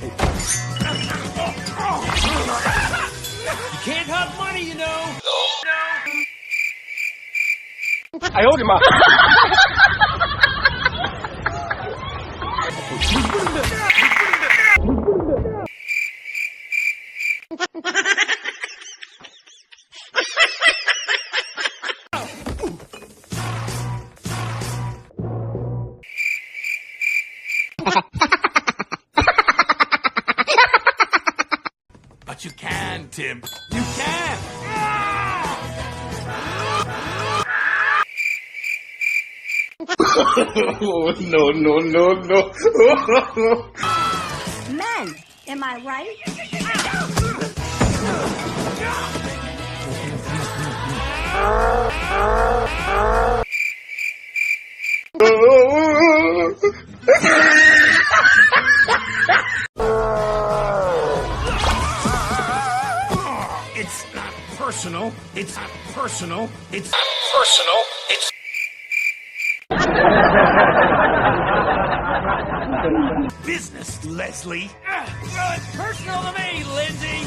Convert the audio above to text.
You can't have money, you know. No. 哎呦我的妈！ But you can, Tim. You can. Oh, no, no, no, no. Men, am I right? It's not personal. It's not personal. It's not personal. It's business, Leslie. It's personal to me, Lindsay.